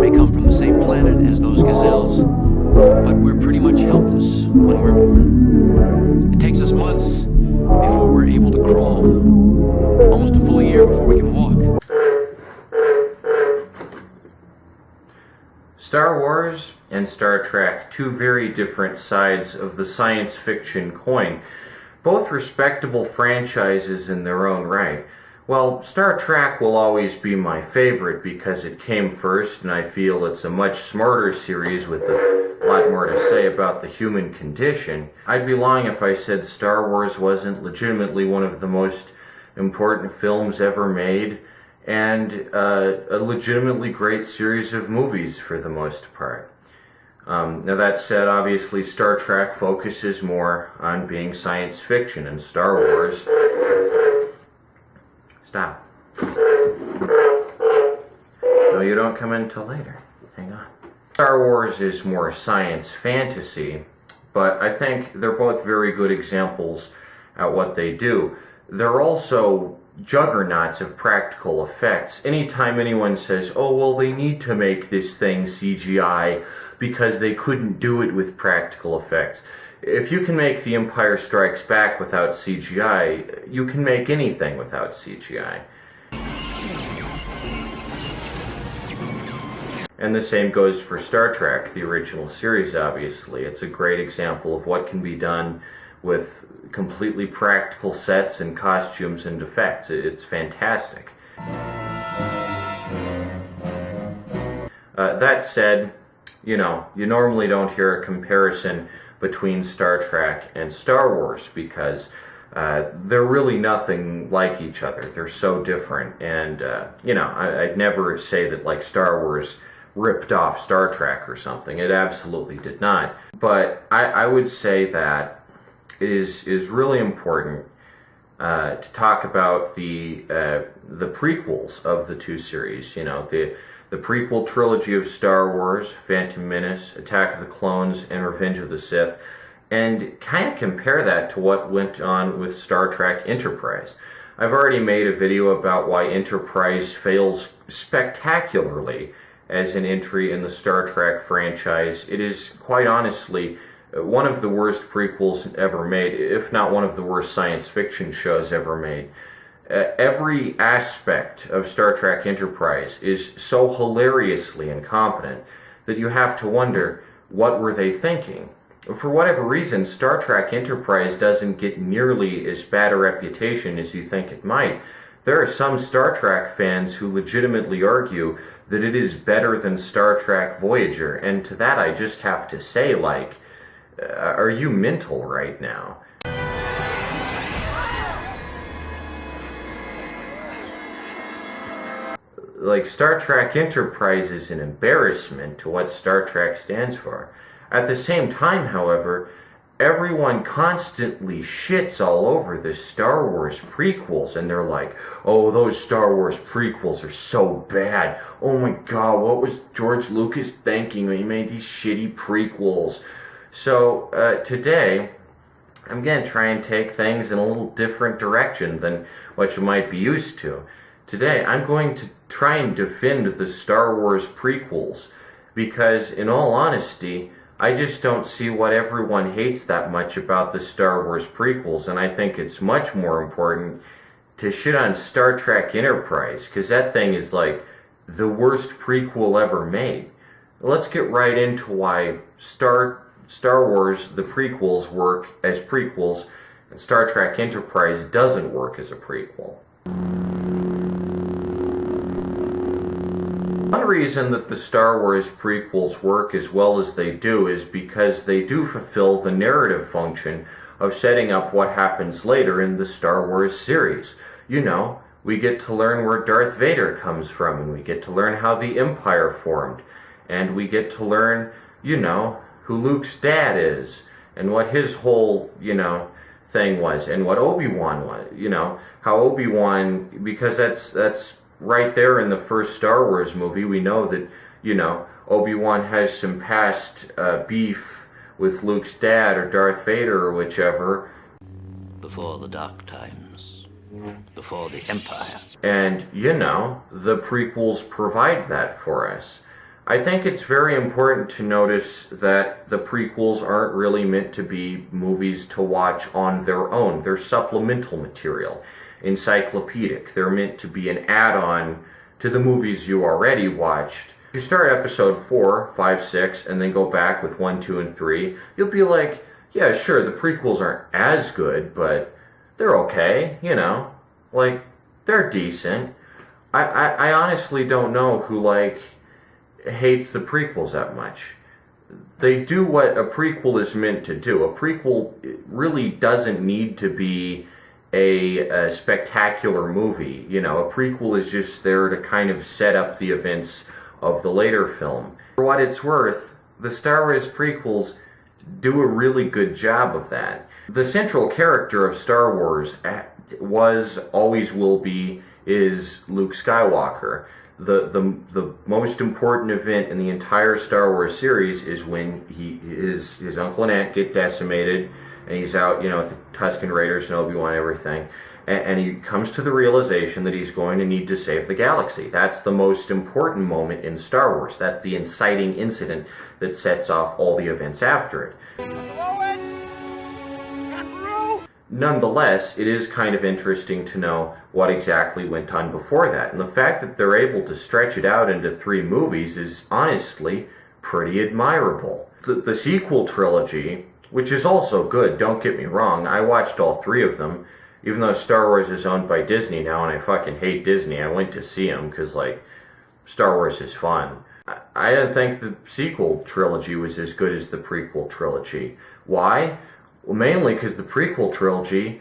may come from the same planet as those gazelles, but we're pretty much helpless when we're born. It takes us months before we're able to crawl, almost a full year before we can walk. Star Wars and Star Trek, two very different sides of the science fiction coin, both respectable franchises in their own right. Well, Star Trek will always be my favorite because it came first, and I feel it's a much smarter series with a lot more to say about the human condition. I'd be lying if I said Star Wars wasn't legitimately one of the most important films ever made, and a legitimately great series of movies for the most part. Now that said, obviously Star Trek focuses more on being science fiction, and Star Wars... Stop. No, you don't come in till later. Hang on. Star Wars is more science fantasy, but I think they're both very good examples at what they do. They're also juggernauts of practical effects. Anytime anyone says, oh, well, they need to make this thing CGI because they couldn't do it with practical effects. If you can make The Empire Strikes Back without CGI, you can make anything without CGI. And the same goes for Star Trek, the original series, obviously. It's a great example of what can be done with completely practical sets and costumes and effects. It's fantastic. That said, you normally don't hear a comparison between Star Trek and Star Wars because they're really nothing like each other. They're so different, and I'd never say that like Star Wars ripped off Star Trek or something. It absolutely did not. But I would say that it is really important to talk about the prequels of the two series. The prequel trilogy of Star Wars, Phantom Menace, Attack of the Clones, and Revenge of the Sith, and kind of compare that to what went on with Star Trek Enterprise. I've already made a video about why Enterprise fails spectacularly as an entry in the Star Trek franchise. It is, quite honestly, one of the worst prequels ever made, if not one of the worst science fiction shows ever made. Every aspect of Star Trek Enterprise is so hilariously incompetent that you have to wonder, what were they thinking? For whatever reason, Star Trek Enterprise doesn't get nearly as bad a reputation as you think it might. There are some Star Trek fans who legitimately argue that it is better than Star Trek Voyager, and to that I just have to say, are you mental right now? Star Trek Enterprise is an embarrassment to what Star Trek stands for. At the same time, however, everyone constantly shits all over the Star Wars prequels, and they're like, oh, those Star Wars prequels are so bad. Oh my god, what was George Lucas thinking when he made these shitty prequels? So, today, I'm going to try and take things in a little different direction than what you might be used to. Today, I'm going to try and defend the Star Wars prequels, because, in all honesty, I just don't see what everyone hates that much about the Star Wars prequels, and I think it's much more important to shit on Star Trek Enterprise, because that thing is like the worst prequel ever made. Let's get right into why Star Wars, the prequels, work as prequels, and Star Trek Enterprise doesn't work as a prequel. One reason that the Star Wars prequels work as well as they do is because they do fulfill the narrative function of setting up what happens later in the Star Wars series. We get to learn where Darth Vader comes from, and we get to learn how the Empire formed, and we get to learn, who Luke's dad is, and what his whole, thing was, and what Obi-Wan was, how Obi-Wan, because that's right there in the first Star Wars movie, we know that, Obi-Wan has some past beef with Luke's dad or Darth Vader or whichever. Before the dark times, before the Empire. And, the prequels provide that for us. I think it's very important to notice that the prequels aren't really meant to be movies to watch on their own. They're supplemental material, encyclopedic. They're meant to be an add-on to the movies you already watched. If you start episode 4, 5, 6, and then go back with 1, 2, and 3, you'll be like, yeah, sure, the prequels aren't as good, but they're okay, you know? Like, they're decent. I honestly don't know who, like, hates the prequels that much. They do what a prequel is meant to do. A prequel really doesn't need to be a spectacular movie. You know, a prequel is just there to kind of set up the events of the later film. For what it's worth, the Star Wars prequels do a really good job of that. The central character of Star Wars was, always will be, is Luke Skywalker. The most important event in the entire Star Wars series is when his uncle and aunt get decimated, and he's out, you know, with the Tusken Raiders and Obi-Wan and everything, and he comes to the realization that he's going to need to save the galaxy. That's the most important moment in Star Wars. That's the inciting incident that sets off all the events after it. Nonetheless, it is kind of interesting to know what exactly went on before that. And the fact that they're able to stretch it out into 3 movies is honestly pretty admirable. The sequel trilogy, which is also good, don't get me wrong, I watched all 3 of them. Even though Star Wars is owned by Disney now and I fucking hate Disney, I went to see them because, like, Star Wars is fun. I didn't think the sequel trilogy was as good as the prequel trilogy. Why? Well, mainly because the prequel trilogy,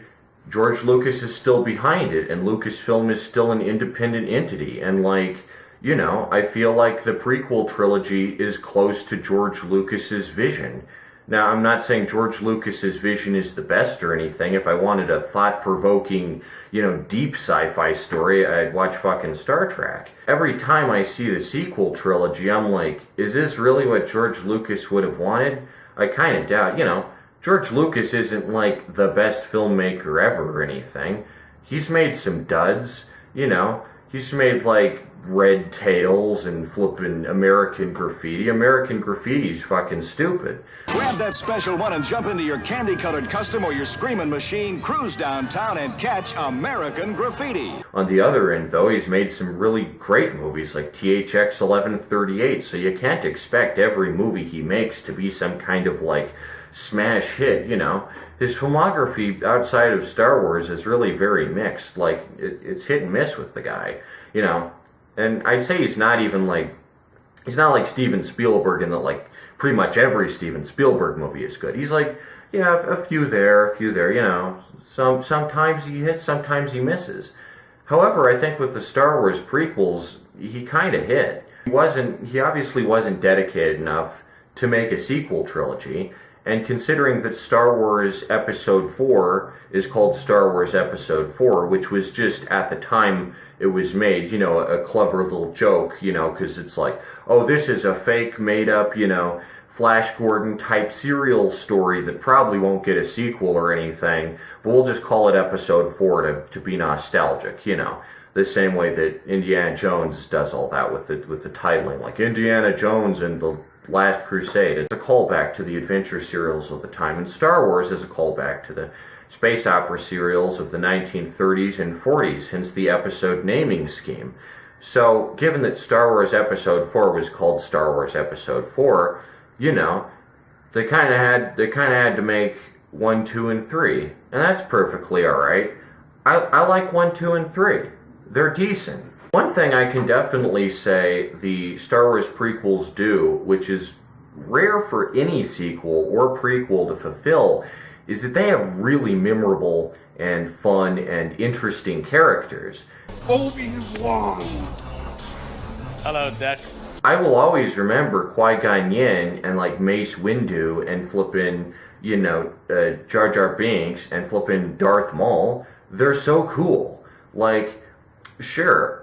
George Lucas is still behind it, and Lucasfilm is still an independent entity. And, like, you know, I feel like the prequel trilogy is close to George Lucas's vision. Now, I'm not saying George Lucas's vision is the best or anything. If I wanted a thought-provoking, you know, deep sci-fi story, I'd watch fucking Star Trek. Every time I see the sequel trilogy, I'm like, is this really what George Lucas would have wanted? I kind of doubt, you know. George Lucas isn't, like, the best filmmaker ever or anything. He's made some duds, you know. He's made, like, Red Tails and flippin' American Graffiti. American Graffiti's fucking stupid. Grab that special one and jump into your candy-colored custom or your screaming machine, cruise downtown and catch American Graffiti. On the other end, though, he's made some really great movies like THX 1138, so you can't expect every movie he makes to be some kind of, like, smash hit, you know. His filmography outside of Star Wars is really very mixed. Like, it's hit and miss with the guy, you know. And I'd say he's not like Steven Spielberg in that, like, pretty much every Steven Spielberg movie is good. He's like, yeah, a few there, you know. Sometimes he hits, sometimes he misses. However, I think with the Star Wars prequels, he kind of hit. He obviously wasn't dedicated enough to make a sequel trilogy. And considering that Star Wars Episode 4 is called Star Wars Episode 4, which was just, at the time it was made, you know, a clever little joke, you know, because it's like, oh, this is a fake, made-up, you know, Flash Gordon-type serial story that probably won't get a sequel or anything, but we'll just call it Episode 4 to be nostalgic, you know. The same way that Indiana Jones does all that with the titling, like Indiana Jones and the Last Crusade. It's a callback to the adventure serials of the time, and Star Wars is a callback to the space opera serials of the 1930s and 40s, hence the episode naming scheme. So, given that Star Wars Episode 4 was called Star Wars Episode 4, you know, they kind of had to make 1, 2, and 3, and that's perfectly alright. I like 1, 2, and 3. They're decent. One thing I can definitely say the Star Wars prequels do, which is rare for any sequel or prequel to fulfill, is that they have really memorable and fun and interesting characters. Obi-Wan! Hello, Dex. I will always remember Qui-Gon Jinn and, like, Mace Windu and flippin', you know, Jar Jar Binks and flippin' Darth Maul. They're so cool. Like, sure,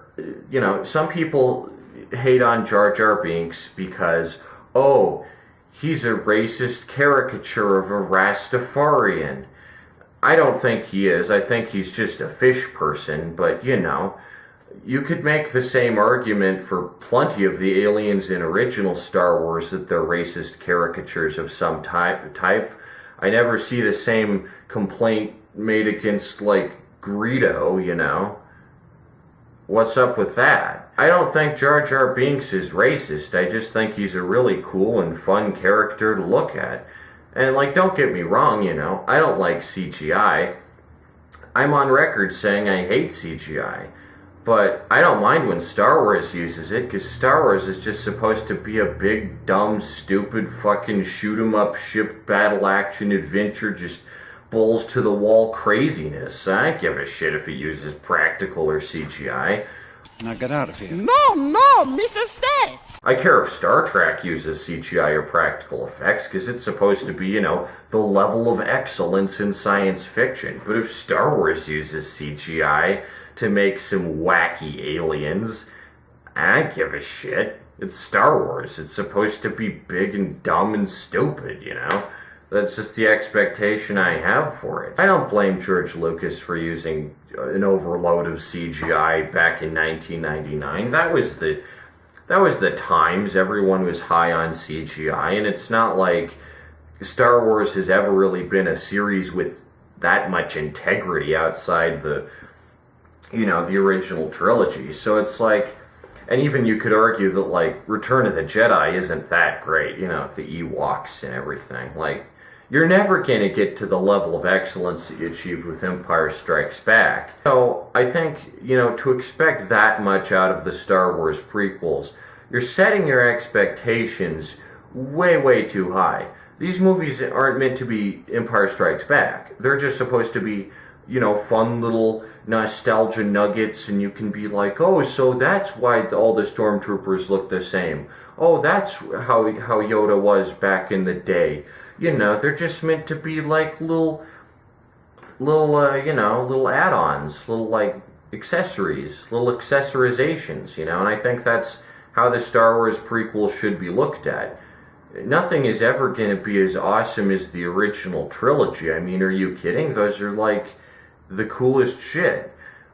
you know, some people hate on Jar Jar Binks because, oh, he's a racist caricature of a Rastafarian. I don't think he is. I think he's just a fish person, but, you know, you could make the same argument for plenty of the aliens in original Star Wars, that they're racist caricatures of some type. I never see the same complaint made against, like, Greedo, you know? What's up with that? I don't think Jar Jar Binks is racist. I just think he's a really cool and fun character to look at. And, like, don't get me wrong, you know, I don't like CGI. I'm on record saying I hate CGI. But I don't mind when Star Wars uses it, because Star Wars is just supposed to be a big, dumb, stupid, fucking shoot-'em-up ship battle action adventure, just balls to the wall craziness. I don't give a shit if it uses practical or CGI. Now get out of here. No, Mr. Stay. I care if Star Trek uses CGI or practical effects, because it's supposed to be, you know, the level of excellence in science fiction. But if Star Wars uses CGI to make some wacky aliens, I don't give a shit. It's Star Wars. It's supposed to be big and dumb and stupid, you know? That's just the expectation I have for it. I don't blame George Lucas for using an overload of CGI back in 1999. That was the times. Everyone was high on CGI, and it's not like Star Wars has ever really been a series with that much integrity outside the, you know, the original trilogy. So it's like, and even you could argue that, like, Return of the Jedi isn't that great, you know, the Ewoks and everything. Like, you're never going to get to the level of excellence that you achieved with Empire Strikes Back. So I think, you know, to expect that much out of the Star Wars prequels, you're setting your expectations way, way too high. These movies aren't meant to be Empire Strikes Back. They're just supposed to be, you know, fun little nostalgia nuggets, and you can be like, oh, so that's why all the stormtroopers look the same. Oh, that's how Yoda was back in the day. You know, they're just meant to be like little add-ons, little, like, accessories, little accessorizations, you know, and I think that's how the Star Wars prequels should be looked at. Nothing is ever going to be as awesome as the original trilogy. I mean, are you kidding? Those are, like, the coolest shit.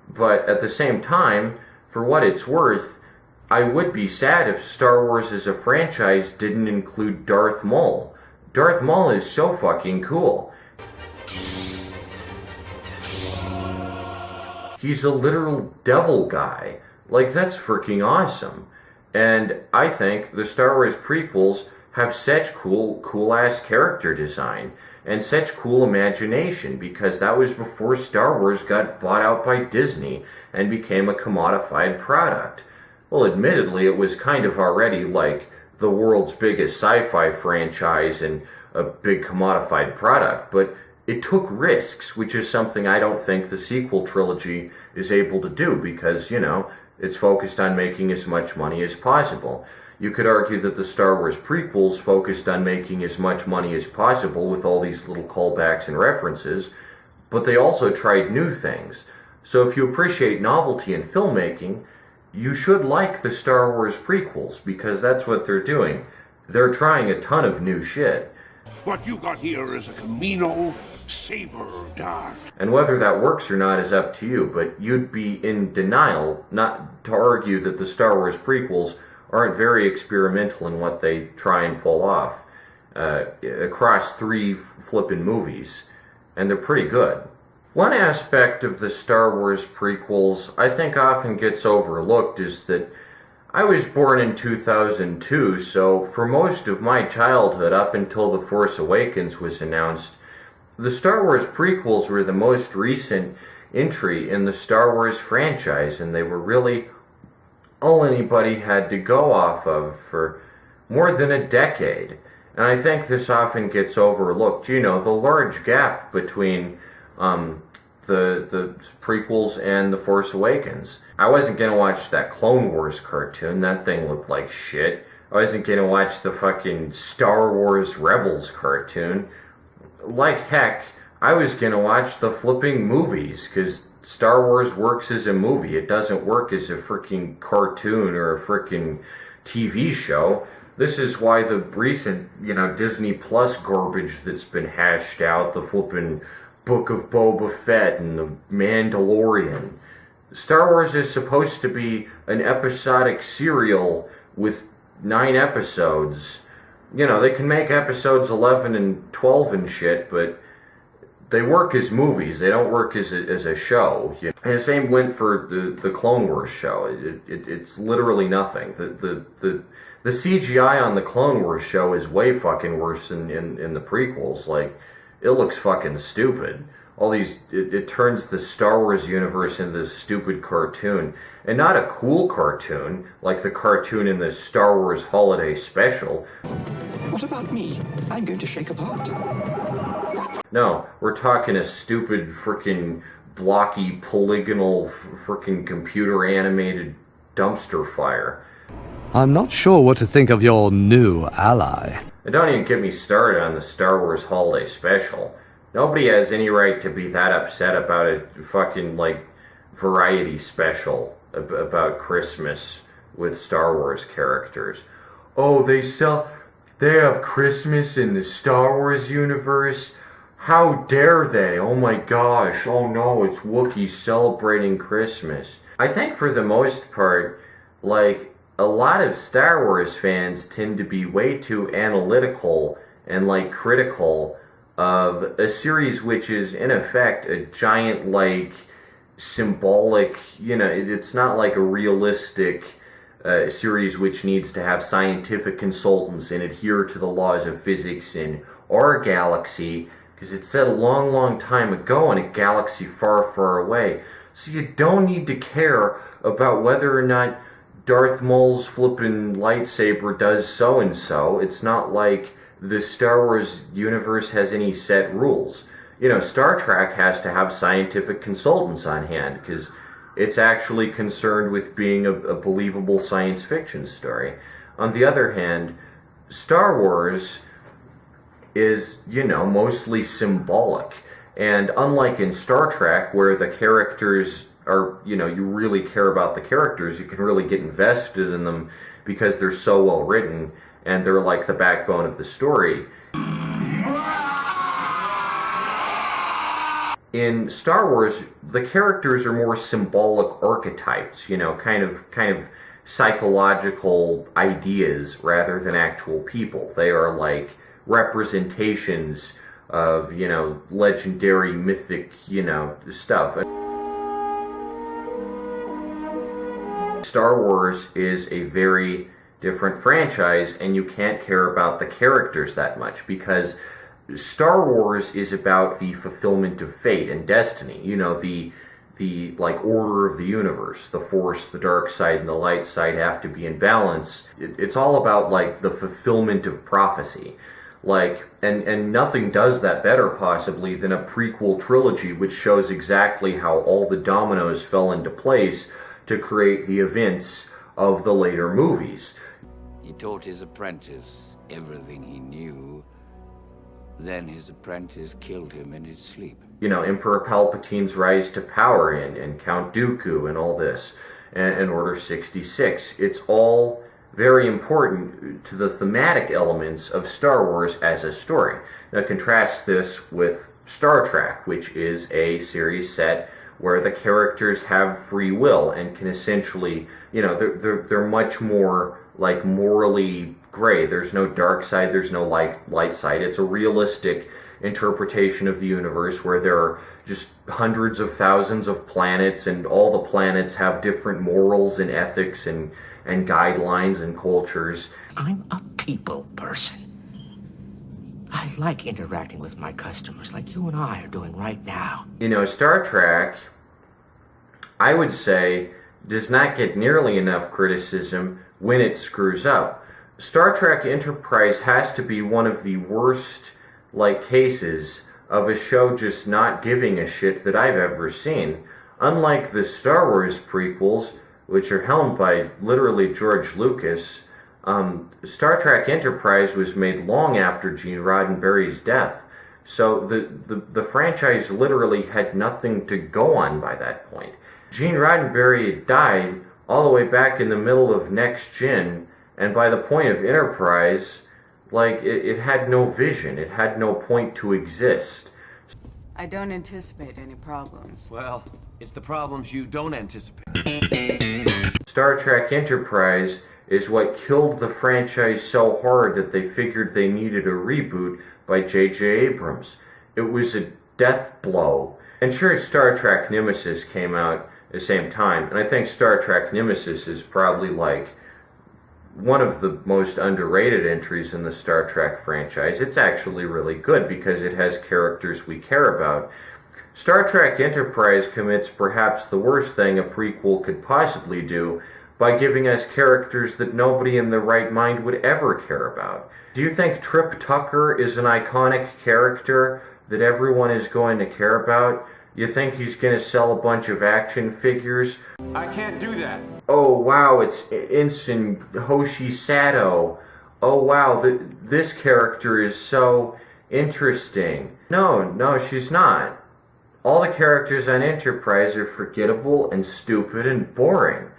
But at the same time, for what it's worth, I would be sad if Star Wars as a franchise didn't include Darth Maul. Darth Maul is so fucking cool. He's a literal devil guy. Like, that's freaking awesome. And I think the Star Wars prequels have such cool-ass character design and such cool imagination, because that was before Star Wars got bought out by Disney and became a commodified product. Well, admittedly, it was kind of already like the world's biggest sci-fi franchise and a big commodified product, but it took risks, which is something I don't think the sequel trilogy is able to do, because, you know, it's focused on making as much money as possible. You could argue that the Star Wars prequels focused on making as much money as possible with all these little callbacks and references, but they also tried new things. So if you appreciate novelty in filmmaking, you should like the Star Wars prequels, because that's what they're doing. They're trying a ton of new shit. What you got here is a Camino saber dart. And whether that works or not is up to you, but you'd be in denial not to argue that the Star Wars prequels aren't very experimental in what they try and pull off across 3 flippin' movies, and they're pretty good. One aspect of the Star Wars prequels I think often gets overlooked is that I was born in 2002, so for most of my childhood, up until The Force Awakens was announced, the Star Wars prequels were the most recent entry in the Star Wars franchise, and they were really all anybody had to go off of for more than a decade. And I think this often gets overlooked. You know, the large gap between the prequels and The Force Awakens. I wasn't going to watch that Clone Wars cartoon. That thing looked like shit. I wasn't going to watch the fucking Star Wars Rebels cartoon. Like heck, I was going to watch the flipping movies, because Star Wars works as a movie. It doesn't work as a freaking cartoon or a freaking TV show. This is why the recent, you know, Disney Plus garbage that's been hashed out, the flipping Book of Boba Fett and the Mandalorian, Star Wars is supposed to be an episodic serial with 9 episodes. You know, they can make episodes 11 and 12 and shit, but they work as movies. They don't work as a show. You know? And the same went for the Clone Wars show. It's literally nothing. The CGI on the Clone Wars show is way fucking worse than in the prequels. Like, it looks fucking stupid. All these, it turns the Star Wars universe into this stupid cartoon. And not a cool cartoon, like the cartoon in the Star Wars Holiday Special. What about me? I'm going to shake apart. No, we're talking a stupid frickin' blocky, polygonal, frickin' computer animated dumpster fire. I'm not sure what to think of your new ally. And don't even get me started on the Star Wars Holiday Special. Nobody has any right to be that upset about a fucking, like, variety special about Christmas with Star Wars characters. Oh, they have Christmas in the Star Wars universe? How dare they? Oh my gosh, oh no, it's Wookiees celebrating Christmas. I think for the most part, like, a lot of Star Wars fans tend to be way too analytical and, like, critical of a series which is, in effect, a giant, like, symbolic, you know, it's not like a realistic series which needs to have scientific consultants and adhere to the laws of physics in our galaxy, because it's set a long, long time ago in a galaxy far, far away. So you don't need to care about whether or not Darth Maul's flippin' lightsaber does so-and-so. It's not like the Star Wars universe has any set rules. You know, Star Trek has to have scientific consultants on hand because it's actually concerned with being a believable science fiction story. On the other hand, Star Wars is, you know, mostly symbolic. And unlike in Star Trek, where the characters are, you know, you really care about the characters, you can really get invested in them because they're so well written and they're like the backbone of the story. In Star Wars, the characters are more symbolic archetypes, you know, kind of psychological ideas rather than actual people. They are like representations of, you know, legendary, mythic, you know, stuff. Star Wars is a very different franchise, and you can't care about the characters that much because Star Wars is about the fulfillment of fate and destiny. You know, the like order of the universe. The Force, the dark side, and the light side have to be in balance. It's all about like the fulfillment of prophecy. Like, and nothing does that better possibly than a prequel trilogy which shows exactly how all the dominoes fell into place to create the events of the later movies. He taught his apprentice everything he knew. Then his apprentice killed him in his sleep. You know, Emperor Palpatine's rise to power and Count Dooku and all this, and Order 66. It's all very important to the thematic elements of Star Wars as a story. Now contrast this with Star Trek, which is a series set where the characters have free will and can essentially, you know, they're much more like morally gray. There's no dark side, there's no light side. It's a realistic interpretation of the universe where there are just hundreds of thousands of planets, and all the planets have different morals and ethics and guidelines and cultures. I'm a people person. I like interacting with my customers like you and I are doing right now. You know, Star Trek, I would say, does not get nearly enough criticism when it screws up. Star Trek Enterprise has to be one of the worst, like, cases of a show just not giving a shit that I've ever seen. Unlike the Star Wars prequels, which are helmed by literally George Lucas, Star Trek Enterprise was made long after Gene Roddenberry's death. So the franchise literally had nothing to go on by that point. Gene Roddenberry had died all the way back in the middle of Next Gen, and by the point of Enterprise, like, it had no vision. It had no point to exist. I don't anticipate any problems. Well, it's the problems you don't anticipate. Star Trek Enterprise is what killed the franchise so hard that they figured they needed a reboot by J.J. Abrams. It was a death blow. And sure, Star Trek Nemesis came out at the same time, and I think Star Trek Nemesis is probably like one of the most underrated entries in the Star Trek franchise. It's actually really good because it has characters we care about. Star Trek Enterprise commits perhaps the worst thing a prequel could possibly do by giving us characters that nobody in their right mind would ever care about. Do you think Trip Tucker is an iconic character that everyone is going to care about? You think he's going to sell a bunch of action figures? I can't do that. Oh wow, it's Ensign Hoshi Sato. Oh wow, this character is so interesting. No, she's not. All the characters on Enterprise are forgettable and stupid and boring.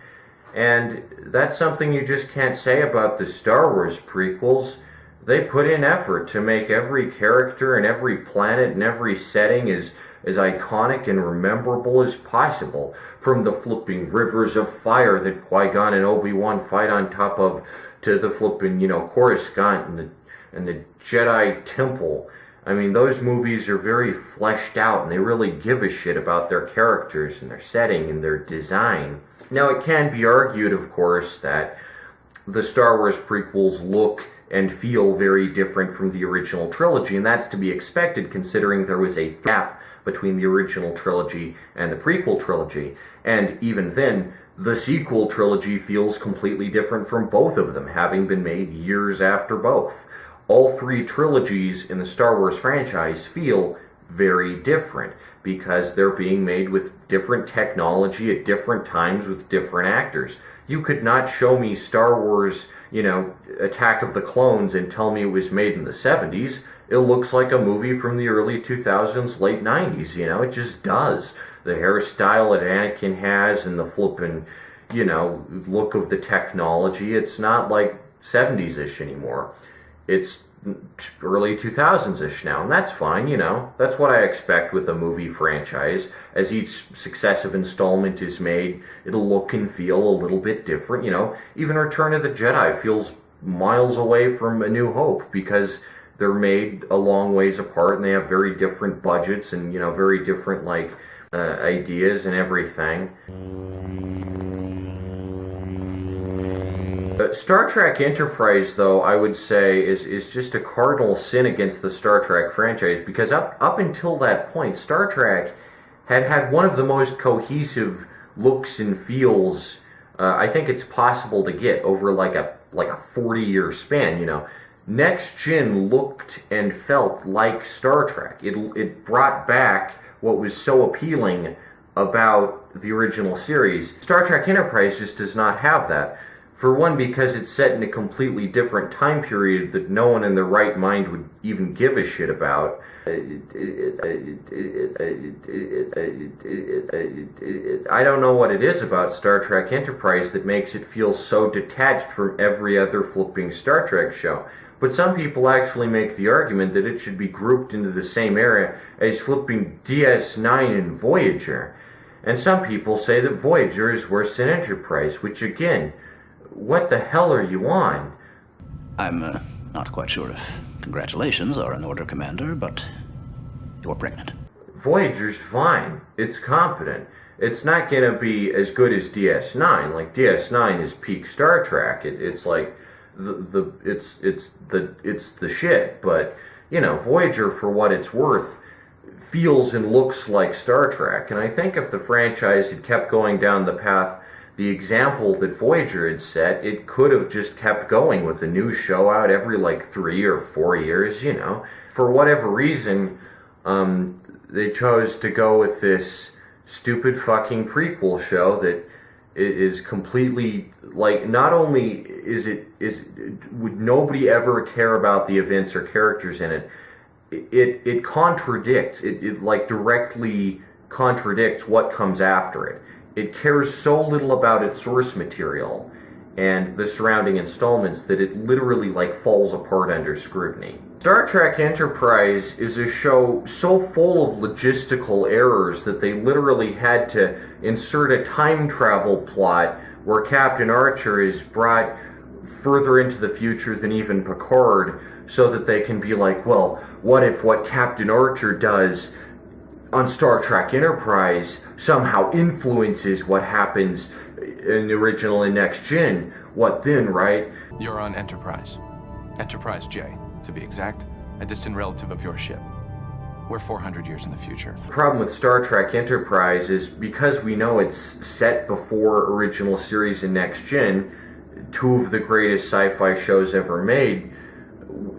And that's something you just can't say about the Star Wars prequels. They put in effort to make every character and every planet and every setting as iconic and memorable as possible. From the flipping rivers of fire that Qui-Gon and Obi-Wan fight on top of, to the flipping, Coruscant and the Jedi Temple. I mean, those movies are very fleshed out, and they really give a shit about their characters and their setting and their design. Now, it can be argued, of course, that the Star Wars prequels look and feel very different from the original trilogy, and that's to be expected considering there was a gap between the original trilogy and the prequel trilogy. And even then, the sequel trilogy feels completely different from both of them, having been made years after both. All three trilogies in the Star Wars franchise feel very different because they're being made with different technology at different times with different actors. You could not show me Star Wars, Attack of the Clones and tell me it was made in the 70s. It looks like a movie from the early 2000s, late 90s, it just does. The hairstyle that Anakin has and the flippin', look of the technology, it's not like 70s-ish anymore. It's early 2000s-ish now, and that's fine, That's what I expect with a movie franchise. As each successive installment is made, it'll look and feel a little bit different, Even Return of the Jedi feels miles away from A New Hope because they're made a long ways apart and they have very different budgets and, very different, ideas and everything. Star Trek Enterprise, though, I would say is just a cardinal sin against the Star Trek franchise because up until that point, Star Trek had one of the most cohesive looks and feels I think it's possible to get over like a 40-year span. Next Gen looked and felt like Star Trek. It brought back what was so appealing about the original series. Star Trek Enterprise just does not have that. For one, because it's set in a completely different time period that no one in their right mind would even give a shit about. I don't know what it is about Star Trek Enterprise that makes it feel so detached from every other flipping Star Trek show. But some people actually make the argument that it should be grouped into the same area as flipping DS9 and Voyager. And some people say that Voyager is worse than Enterprise, which again, what the hell are you on? I'm not quite sure if congratulations are in order, Commander, but you're pregnant. Voyager's fine. It's competent. It's not gonna be as good as DS9. Like DS9 is peak Star Trek. It's like it's the shit. But Voyager, for what it's worth, feels and looks like Star Trek. And I think if the franchise had kept going down the path, the example that Voyager had set, it could have just kept going with a new show out every 3 or 4 years, For whatever reason, they chose to go with this stupid fucking prequel show that is completely, not only would nobody ever care about the events or characters in it, it contradicts, it directly contradicts what comes after it. It cares so little about its source material and the surrounding installments that it literally falls apart under scrutiny. Star Trek Enterprise is a show so full of logistical errors that they literally had to insert a time travel plot where Captain Archer is brought further into the future than even Picard, so that they can be like, well, what if what Captain Archer does on Star Trek Enterprise somehow influences what happens in the original and Next Gen? What then, right? You're on Enterprise. Enterprise J, to be exact, a distant relative of your ship. We're 400 years in the future. The problem with Star Trek Enterprise is because we know it's set before original series and Next Gen, two of the greatest sci-fi shows ever made,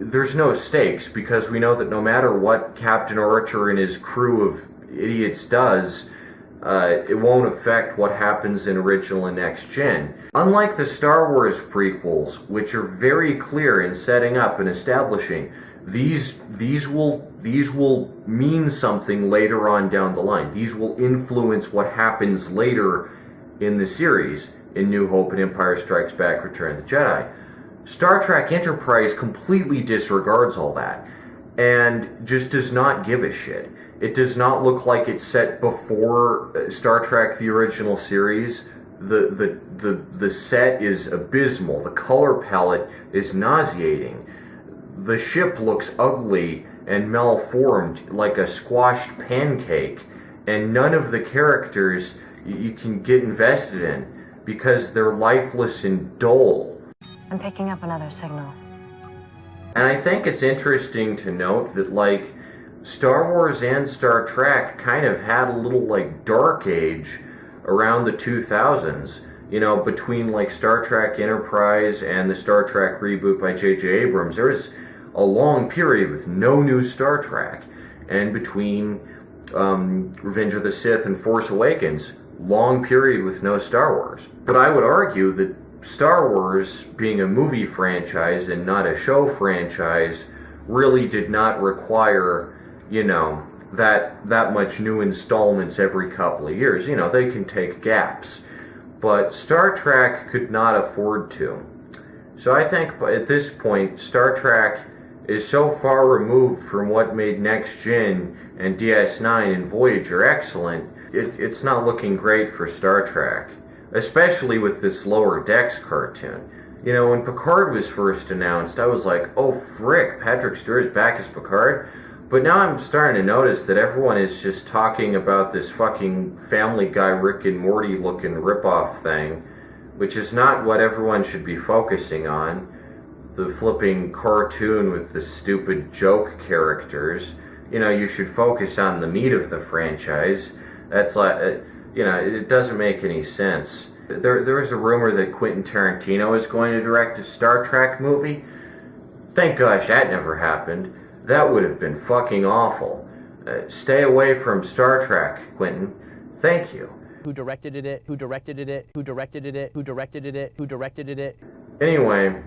there's no stakes because we know that no matter what Captain Archer and his crew of idiots does, it won't affect what happens in original and Next Gen. Unlike the Star Wars prequels, which are very clear in setting up and establishing these will mean something later on down the line. These will influence what happens later in the series, in New Hope and Empire Strikes Back, Return of the Jedi. Star Trek Enterprise completely disregards all that and just does not give a shit. It does not look like it's set before Star Trek the original series. The set is abysmal. The color palette is nauseating. The ship looks ugly and malformed like a squashed pancake, and none of the characters you can get invested in because they're lifeless and dull. I'm picking up another signal. And I think it's interesting to note that, like, Star Wars and Star Trek kind of had a little, like, dark age around the 2000s. You know, between, like, Star Trek Enterprise and the Star Trek reboot by J.J. Abrams, there was a long period with no new Star Trek. And between Revenge of the Sith and Force Awakens, long period with no Star Wars. But I would argue that Star Wars, being a movie franchise and not a show franchise, really did not require, you know, that much new installments every couple of years. You know, they can take gaps. But Star Trek could not afford to. So I think at this point, Star Trek is so far removed from what made Next Gen and DS9 and Voyager excellent, it's not looking great for Star Trek. Especially with this Lower Decks cartoon. You know, when Picard was first announced, I was like, oh frick, Patrick Stewart's back as Picard? But now I'm starting to notice that everyone is just talking about this fucking Family Guy Rick and Morty looking ripoff thing, which is not what everyone should be focusing on. The flipping cartoon with the stupid joke characters. You know, you should focus on the meat of the franchise. That's like... you know, it doesn't make any sense. There was a rumor that Quentin Tarantino is going to direct a Star Trek movie. Thank gosh that never happened. That would have been fucking awful. Stay away from Star Trek, Quentin. Thank you. Who directed it? Who directed it? Who directed it? Who directed it? Who directed it? Anyway,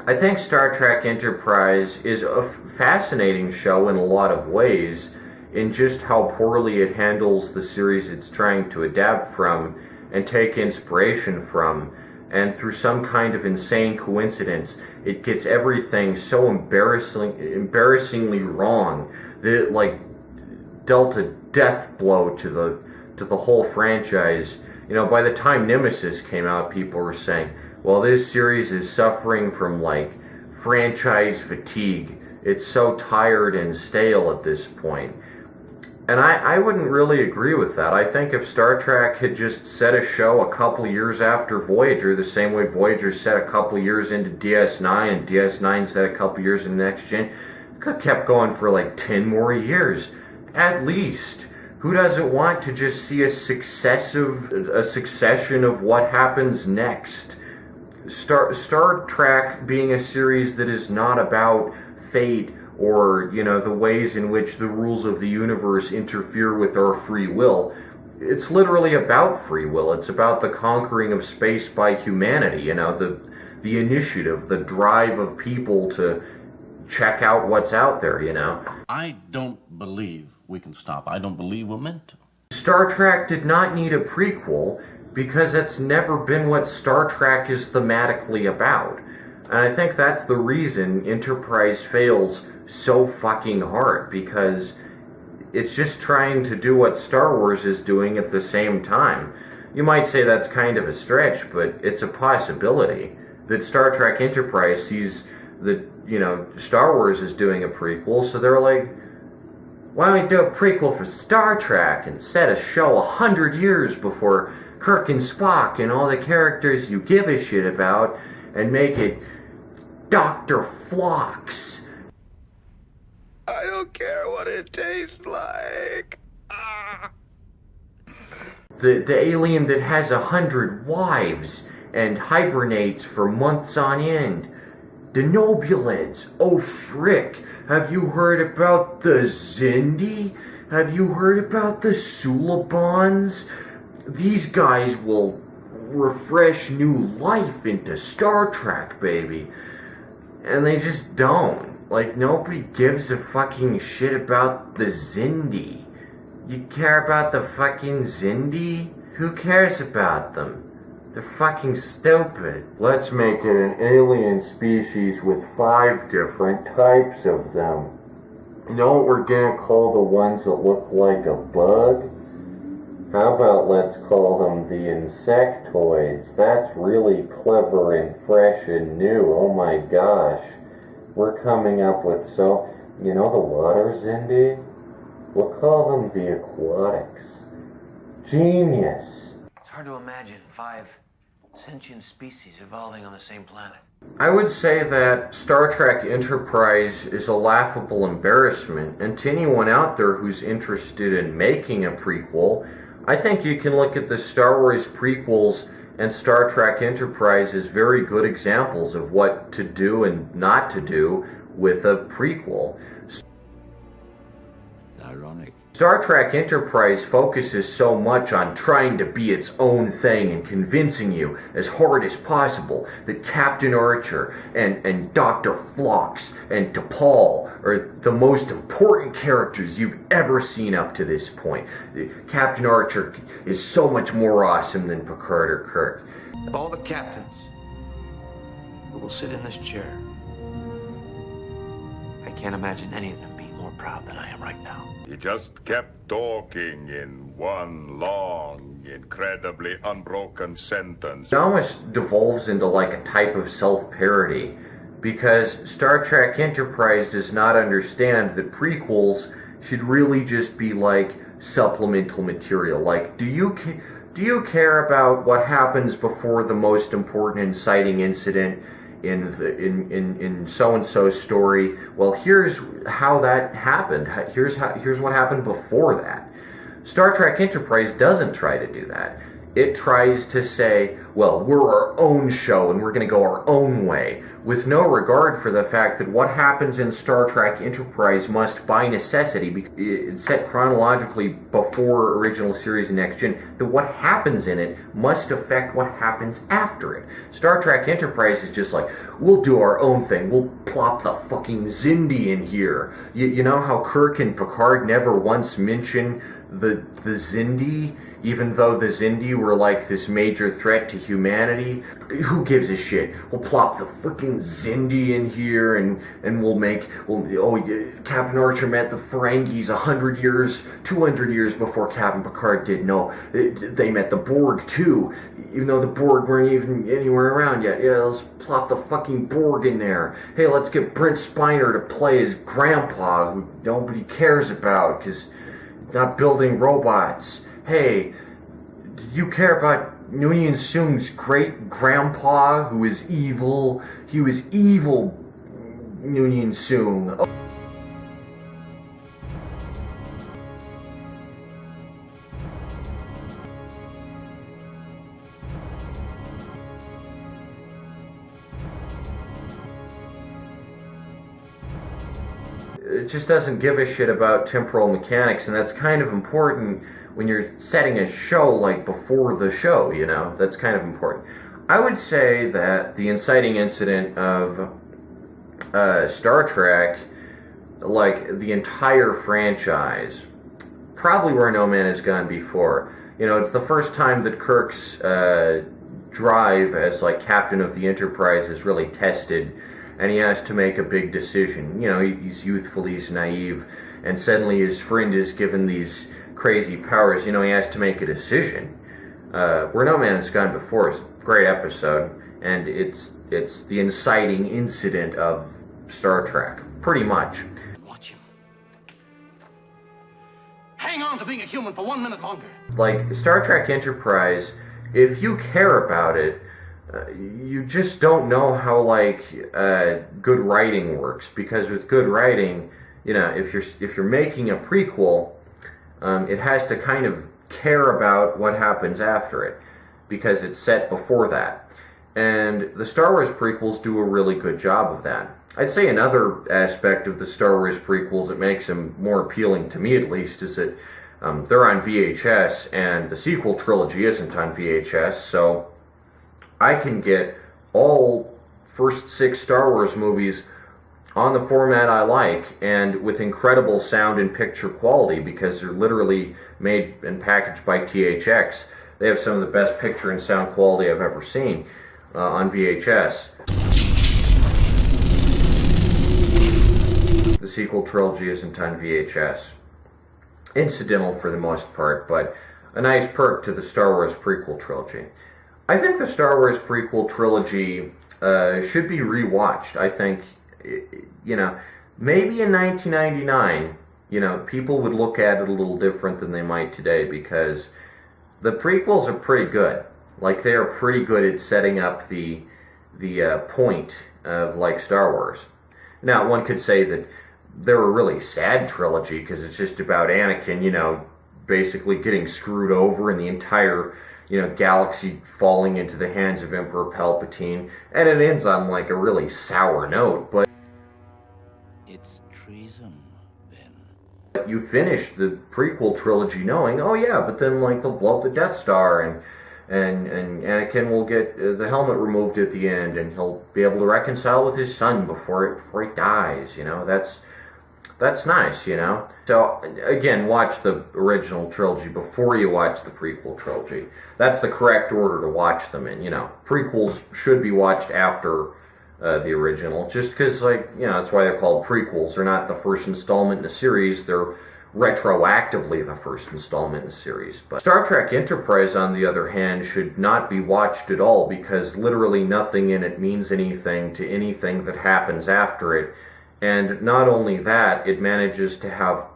I think Star Trek Enterprise is a fascinating show in a lot of ways, in just how poorly it handles the series it's trying to adapt from and take inspiration from, and through some kind of insane coincidence, it gets everything so embarrassingly wrong that it, like, dealt a death blow to the whole franchise. You know, by the time Nemesis came out, people were saying, well, this series is suffering from, like, franchise fatigue. It's so tired and stale at this point. And I wouldn't really agree with that. I think if Star Trek had just set a show a couple years after Voyager, the same way Voyager set a couple years into DS9 and DS9 set a couple years into Next Gen, it could have kept going for like 10 more years, at least. Who doesn't want to just see a succession of what happens next? Star Trek being a series that is not about fate or, you know, the ways in which the rules of the universe interfere with our free will. It's literally about free will. It's about the conquering of space by humanity, you know, the initiative, the drive of people to check out what's out there, you know. I don't believe we can stop. I don't believe we're meant to. Star Trek did not need a prequel because that's never been what Star Trek is thematically about. And I think that's the reason Enterprise fails so fucking hard, because it's just trying to do what Star Wars is doing at the same time. You might say that's kind of a stretch, but it's a possibility that Star Trek Enterprise sees that, Star Wars is doing a prequel, so they're like, why don't we do a prequel for Star Trek and set a show 100 years before Kirk and Spock and all the characters you give a shit about, and make it Dr. Phlox. I don't care what it tastes like. The alien that has 100 wives and hibernates for months on end. The Nobulans. Oh frick. Have you heard about the Xindi? Have you heard about the Sulabons? These guys will refresh new life into Star Trek, baby. And they just don't. Like, nobody gives a fucking shit about the Xindi. You care about the fucking Xindi? Who cares about them? They're fucking stupid. Let's make it an alien species with 5 different types of them. You know what we're gonna call the ones that look like a bug? How about let's call them the insectoids? That's really clever and fresh and new. Oh my gosh. We're coming up with the water Xindi? We'll call them the aquatics. Genius. It's hard to imagine 5 sentient species evolving on the same planet. I would say that Star Trek Enterprise is a laughable embarrassment, and to anyone out there who's interested in making a prequel, I think you can look at the Star Wars prequels and Star Trek Enterprise as very good examples of what to do and not to do with a prequel. Ironic. Star Trek Enterprise focuses so much on trying to be its own thing and convincing you as hard as possible that Captain Archer and Dr. Phlox and T'Pol are the most important characters you've ever seen up to this point. Captain Archer is so much more awesome than Picard or Kirk. Of all the captains who will sit in this chair, I can't imagine any of them being more proud than I am right now. He just kept talking in one long, incredibly unbroken sentence. It almost devolves into like a type of self-parody, because Star Trek Enterprise does not understand that prequels should really just be like supplemental material. Like, do you care about what happens before the most important inciting incident in so-and-so's story? Well, here's how that happened. Here's what happened before that. Star Trek Enterprise doesn't try to do that. It tries to say, well, we're our own show and we're going to go our own way, with no regard for the fact that what happens in Star Trek Enterprise must, by necessity, be set chronologically before original series and Next Gen, that what happens in it must affect what happens after it. Star Trek Enterprise is just like, we'll do our own thing, we'll plop the fucking Xindi in here. You know how Kirk and Picard never once mention the Xindi? Even though the Xindi were like this major threat to humanity, who gives a shit? We'll plop the fucking Xindi in here, and Captain Archer met the Ferengis 100 years, 200 years before Captain Picard did. No, they met the Borg too, even though the Borg weren't even anywhere around yet. Yeah, let's plop the fucking Borg in there. Hey, let's get Brent Spiner to play his grandpa, who nobody cares about because he's not building robots. Hey, do you care about Noonien Soong's great-grandpa, who is evil? He was evil, Noonien Soong. Oh. It just doesn't give a shit about temporal mechanics, and that's kind of important when you're setting a show like before the show, you know, that's kind of important. I would say that the inciting incident of Star Trek, like the entire franchise, probably Where No Man Has Gone Before. You know, it's the first time that Kirk's drive as like captain of the Enterprise is really tested, and he has to make a big decision. You know, he's youthful, he's naive, and suddenly his friend is given these crazy powers. You know, he has to make a decision. Where No Man Has Gone Before is a great episode, and it's the inciting incident of Star Trek, pretty much. Watch him. Hang on to being a human for 1 minute longer. Like, Star Trek Enterprise, if you care about it, you just don't know how, like, good writing works. Because with good writing, you know, if you're making a prequel, it has to kind of care about what happens after it, because it's set before that. And the Star Wars prequels do a really good job of that. I'd say another aspect of the Star Wars prequels that makes them more appealing, to me at least, is that they're on VHS, and the sequel trilogy isn't on VHS, so I can get all first 6 Star Wars movies on the format I like, and with incredible sound and picture quality, because they're literally made and packaged by THX. They have some of the best picture and sound quality I've ever seen on VHS. The sequel trilogy isn't on VHS. Incidental for the most part, but a nice perk to the Star Wars prequel trilogy. I think the Star Wars prequel trilogy should be rewatched. I think, you know, maybe in 1999, you know, people would look at it a little different than they might today, because the prequels are pretty good. Like, they are pretty good at setting up the point of, like, Star Wars. Now, one could say that they're a really sad trilogy, because it's just about Anakin, you know, basically getting screwed over, and the entire, you know, galaxy falling into the hands of Emperor Palpatine, and it ends on, like, a really sour note, but it's treason, then. You finish the prequel trilogy knowing, oh yeah, but then, like, they'll blow up the Death Star, and Anakin will get the helmet removed at the end, and he'll be able to reconcile with his son before he dies, you know. That's nice, you know. So, again, watch the original trilogy before you watch the prequel trilogy. That's the correct order to watch them in, you know. Prequels should be watched after the original, just because, like, you know, that's why they're called prequels. They're not the first installment in a series, they're retroactively the first installment in the series. But Star Trek Enterprise, on the other hand, should not be watched at all, because literally nothing in it means anything to anything that happens after it. And not only that, it manages to have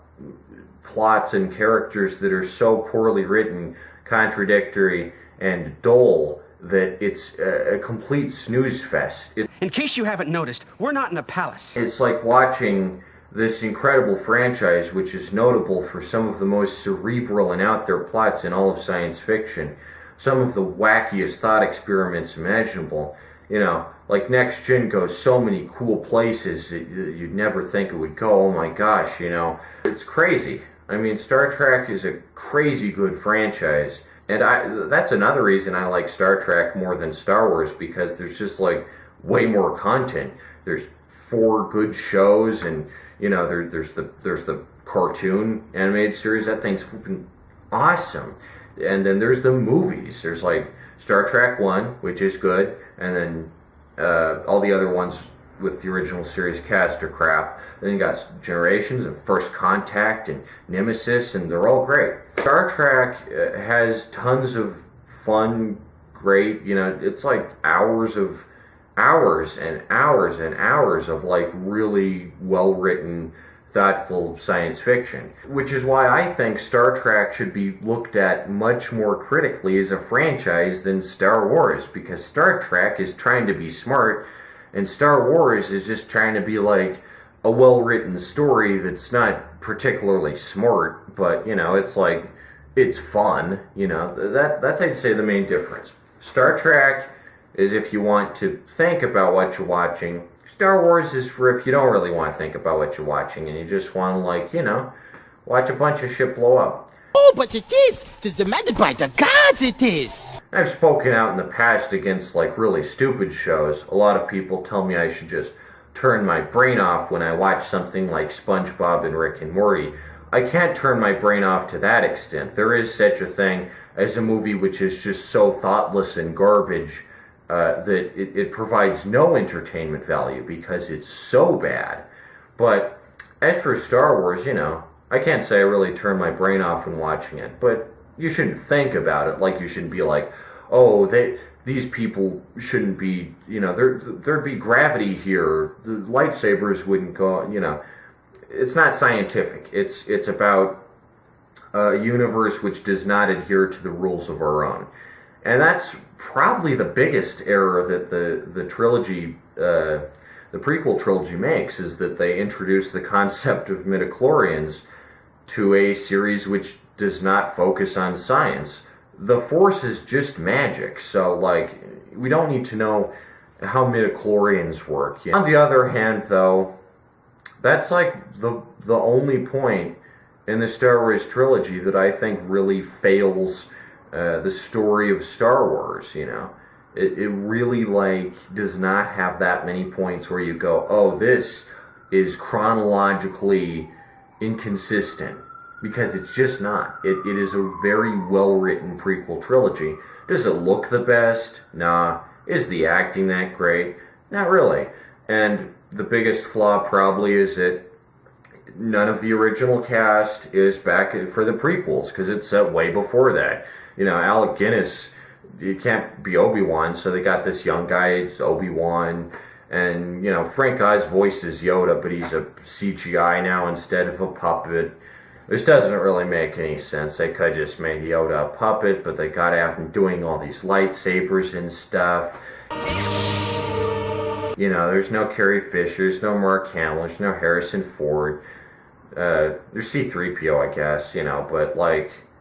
plots and characters that are so poorly written, contradictory, and dull that it's a complete snooze fest. In case you haven't noticed, we're not in a palace. It's like watching this incredible franchise, which is notable for some of the most cerebral and out there plots in all of science fiction, some of the wackiest thought experiments imaginable. You know, like, Next Gen goes so many cool places that you'd never think it would go. Oh my gosh, you know, it's crazy. I mean, Star Trek is a crazy good franchise, and that's another reason I like Star Trek more than Star Wars, because there's just, like, way more content. There's 4 good shows, and, you know, there's the cartoon animated series. That thing's flipping awesome. And then there's the movies. There's, like, Star Trek 1, which is good, and then all the other ones with the original series cast are crap. Then you got Generations and First Contact and Nemesis, and they're all great. Star Trek has tons of fun, great, you know, it's like hours and hours and hours of, like, really well-written, thoughtful science fiction, which is why I think Star Trek should be looked at much more critically as a franchise than Star Wars, because Star Trek is trying to be smart, and Star Wars is just trying to be, like, a well-written story that's not particularly smart, but, you know, it's like, it's fun, you know. That's, I'd say, the main difference. Star Trek is if you want to think about what you're watching. Star Wars is for if you don't really want to think about what you're watching and you just want to, like, you know, watch a bunch of shit blow up. Oh, but it is demanded by the gods, it is. I've spoken out in the past against, like, really stupid shows. A lot of people tell me I should just turn my brain off when I watch something like SpongeBob and Rick and Morty. I can't turn my brain off to that extent. There is such a thing as a movie which is just so thoughtless and garbage that it provides no entertainment value because it's so bad. But as for Star Wars, I can't say I really turn my brain off when watching it, but you shouldn't think about it like you shouldn't be like, oh, these people shouldn't be, there'd be gravity here, the lightsabers wouldn't go, It's not scientific. It's about a universe which does not adhere to the rules of our own. And that's probably the biggest error that the trilogy, the prequel trilogy makes, is that they introduce the concept of midichlorians to a series which does not focus on science. The Force is just magic, so we don't need to know how midichlorians work. On the other hand, though, that's the only point in the Star Wars trilogy that I think really fails the story of Star Wars. It really does not have that many points where you go, oh, this is chronologically inconsistent, because it's just not. It is a very well-written prequel trilogy. Does it look the best? Nah. Is the acting that great? Not really. And the biggest flaw probably is that none of the original cast is back for the prequels, because it's set way before that. Alec Guinness, you can't be Obi-Wan, so they got this young guy, it's Obi-Wan, and, Frank Oz voices Yoda, but he's a CGI now instead of a puppet, which doesn't really make any sense. They could just make Yoda a puppet, but they gotta have him doing all these lightsabers and stuff. There's no Carrie Fisher, there's no Mark Hamill, there's no Harrison Ford. There's C-3PO, I guess, but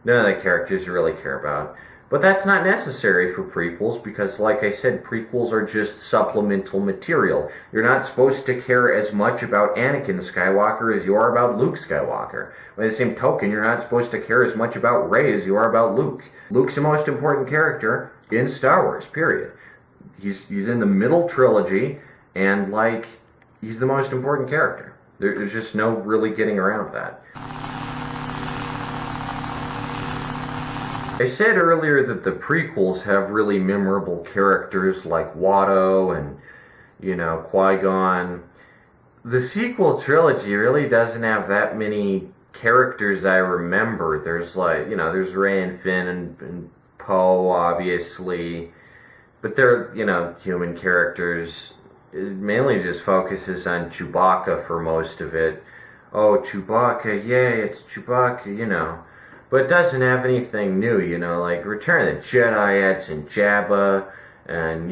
none of the characters you really care about. But that's not necessary for prequels because, like I said, prequels are just supplemental material. You're not supposed to care as much about Anakin Skywalker as you are about Luke Skywalker. By the same token, you're not supposed to care as much about Rey as you are about Luke. Luke's the most important character in Star Wars, period. He's in the middle trilogy, and, he's the most important character. There's just no really getting around that. I said earlier that the prequels have really memorable characters like Watto and, Qui-Gon. The sequel trilogy really doesn't have that many characters I remember. There's there's Rey and Finn and Poe, obviously. But they're, human characters. It mainly just focuses on Chewbacca for most of it. Oh, Chewbacca, yay, it's Chewbacca, But it doesn't have anything new, Return of the Jedi adds in Jabba, and,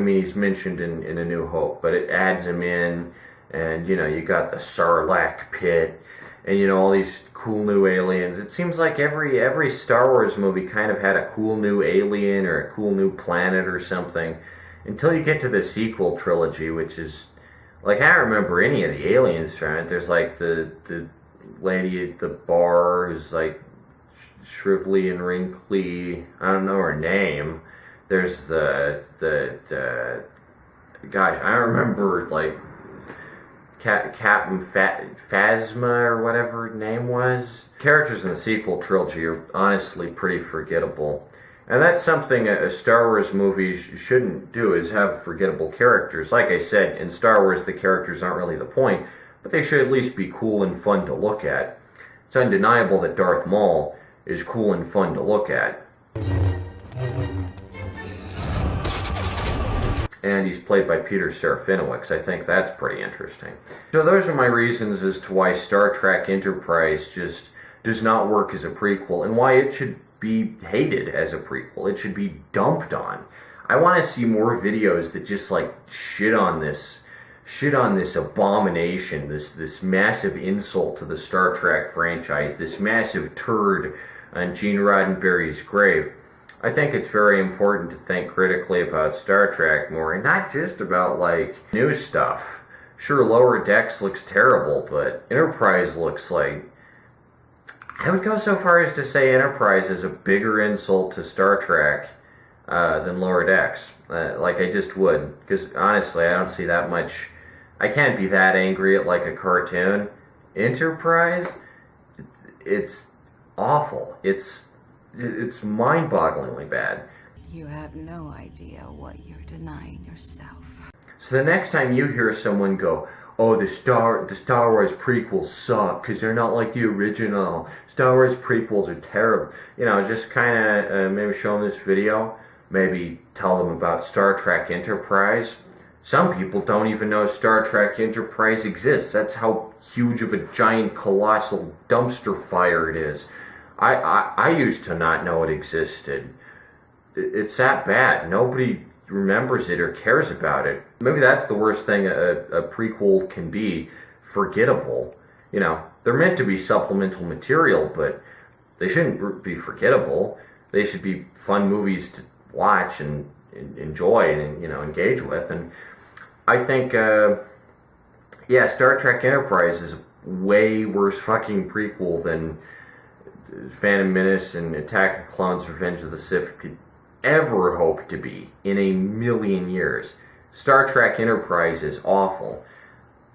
he's mentioned in A New Hope, but it adds him in, and, you got the Sarlacc pit, and, all these cool new aliens. It seems like every Star Wars movie kind of had a cool new alien or a cool new planet or something, until you get to the sequel trilogy, which is, I don't remember any of the aliens from it. There's, the lady at the bar who's, shrivelly and wrinkly. I don't know her name. There's the gosh, I don't remember, Captain Phasma or whatever her name was. Characters in the sequel trilogy are honestly pretty forgettable. And that's something a Star Wars movie shouldn't do, is have forgettable characters. Like I said, in Star Wars the characters aren't really the point, but they should at least be cool and fun to look at. It's undeniable that Darth Maul is cool and fun to look at. And he's played by Peter Serafinowicz. I think that's pretty interesting. So those are my reasons as to why Star Trek Enterprise just does not work as a prequel, and why it should be hated as a prequel. It should be dumped on. I want to see more videos that just shit on this abomination, this massive insult to the Star Trek franchise, this massive turd on Gene Roddenberry's grave. I think it's very important to think critically about Star Trek more, and not just about new stuff. Sure, Lower Decks looks terrible, but Enterprise looks I would go so far as to say Enterprise is a bigger insult to Star Trek than Lower Decks. I just would. Because honestly, I don't see that much. I can't be that angry at a cartoon. Enterprise? it's awful. It's mind-bogglingly bad. You have no idea what you're denying yourself. So the next time you hear someone go, oh, the Star Wars prequels suck because they're not like the original. Star Wars prequels are terrible. You know, just kind of maybe show them this video. Maybe tell them about Star Trek Enterprise. Some people don't even know Star Trek Enterprise exists. That's how huge of a giant colossal dumpster fire it is. I used to not know it existed. It's that bad. Nobody remembers it or cares about it. Maybe that's the worst thing a prequel can be, forgettable. You know, they're meant to be supplemental material, but they shouldn't be forgettable. They should be fun movies to watch and enjoy and, you know, engage with. And I think, yeah, Star Trek Enterprise is a way worse fucking prequel than Phantom Menace and Attack of the Clones, Revenge of the Sith could ever hope to be in a million years. Star Trek Enterprise is awful.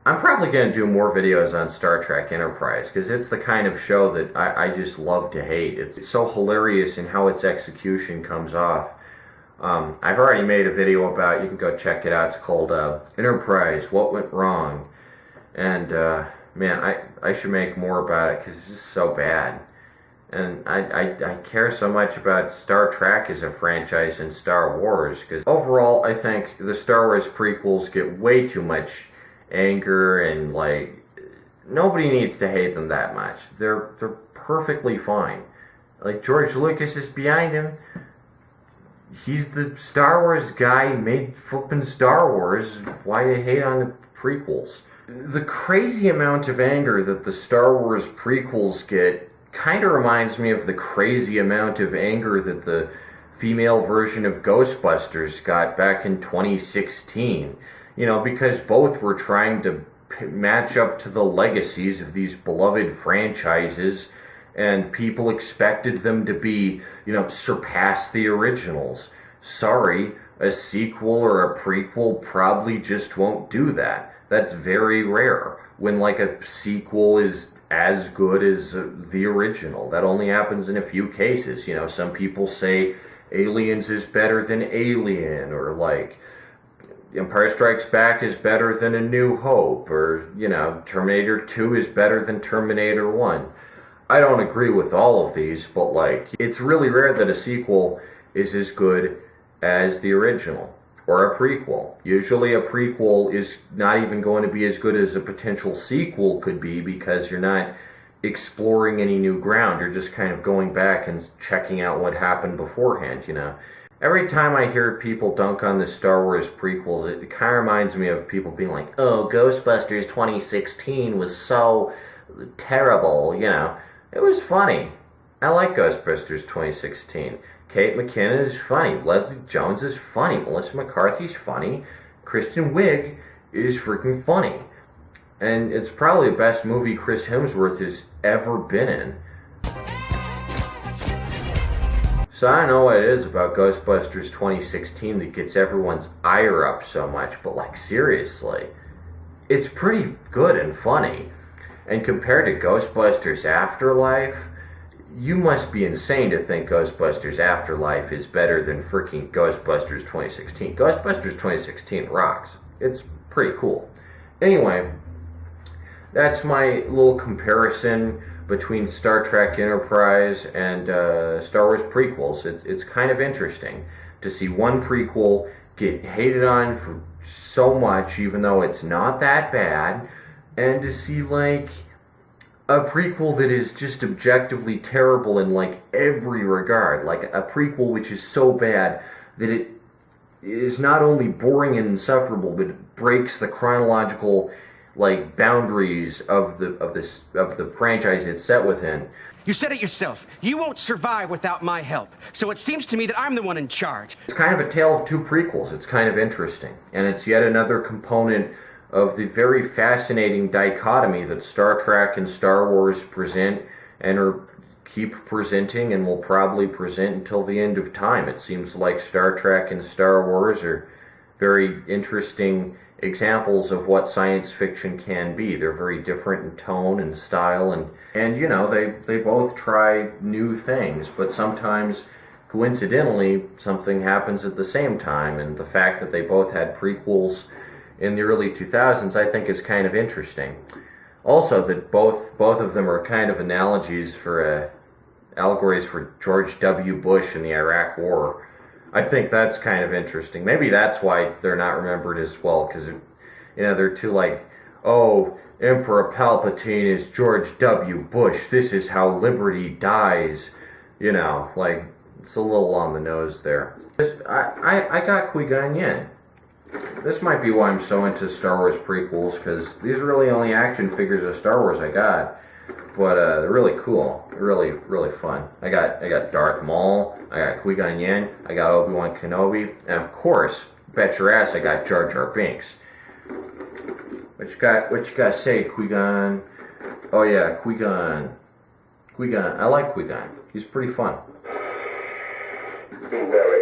I'm probably going to do more videos on Star Trek Enterprise because it's the kind of show that I just love to hate. It's so hilarious in how its execution comes off. I've already made a video about it. You can go check it out. It's called Enterprise, What Went Wrong? And man, I should make more about it because it's just so bad. And I care so much about Star Trek as a franchise and Star Wars because overall I think the Star Wars prequels get way too much anger and like nobody needs to hate them that much. They're perfectly fine. Like George Lucas is behind him. He's the Star Wars guy, made flippin' Star Wars. Why you hate on the prequels? The crazy amount of anger that the Star Wars prequels get kind of reminds me of the crazy amount of anger that the female version of Ghostbusters got back in 2016. You know, because both were trying to match up to the legacies of these beloved franchises, and people expected them to be, you know, surpass the originals. Sorry, a sequel or a prequel probably just won't do that. That's very rare. When, like, a sequel is as good as the original. That only happens in a few cases. You know, some people say Aliens is better than Alien, or like Empire Strikes Back is better than A New Hope, or, you know, Terminator 2 is better than Terminator 1. I don't agree with all of these, but like, it's really rare that a sequel is as good as the original, or a prequel. Usually a prequel is not even going to be as good as a potential sequel could be because you're not exploring any new ground. You're just kind of going back and checking out what happened beforehand, you know. Every time I hear people dunk on the Star Wars prequels, it kind of reminds me of people being like, oh, Ghostbusters 2016 was so terrible, you know. It was funny. I like Ghostbusters 2016. Kate McKinnon is funny. Leslie Jones is funny. Melissa McCarthy's funny. Kristen Wiig is freaking funny. And it's probably the best movie Chris Hemsworth has ever been in. So I don't know what it is about Ghostbusters 2016 that gets everyone's ire up so much, but like seriously, it's pretty good and funny. And compared to Ghostbusters Afterlife, you must be insane to think Ghostbusters Afterlife is better than freaking Ghostbusters 2016. Ghostbusters 2016 rocks. It's pretty cool. Anyway, that's my little comparison between Star Trek Enterprise and Star Wars prequels. It's kind of interesting to see one prequel get hated on for so much, even though it's not that bad, and to see like a prequel that is just objectively terrible in like every regard, like a prequel which is so bad that it is not only boring and insufferable, but it breaks the chronological like boundaries of the franchise it's set within. You said it yourself. You won't survive without my help. So it seems to me that I'm the one in charge. It's kind of a tale of two prequels. It's kind of interesting, and it's yet another component of the very fascinating dichotomy that Star Trek and Star Wars present and keep presenting and will probably present until the end of time. It seems like Star Trek and Star Wars are very interesting examples of what science fiction can be. They're very different in tone and style, and you know, they both try new things, but sometimes coincidentally something happens at the same time, and the fact that they both had prequels in the early 2000s I think is kind of interesting. Also, that both of them are kind of analogies for allegories for George W. Bush and the Iraq War. I think that's kind of interesting. Maybe that's why they're not remembered as well, because, you know, they're too like, oh, Emperor Palpatine is George W. Bush. This is how liberty dies. You know, like, it's a little on the nose there. I got Qui-Gon Jinn. This might be why I'm so into Star Wars prequels, because these are really only action figures of Star Wars I got. But they're really cool. They're really, really fun. I got Darth Maul, I got Qui-Gon Jinn, I got Obi-Wan Kenobi, and of course, bet your ass I got Jar Jar Binks. What you got to say, Qui-Gon? Oh yeah, Qui-Gon. I like Qui-Gon. He's pretty fun. Be wary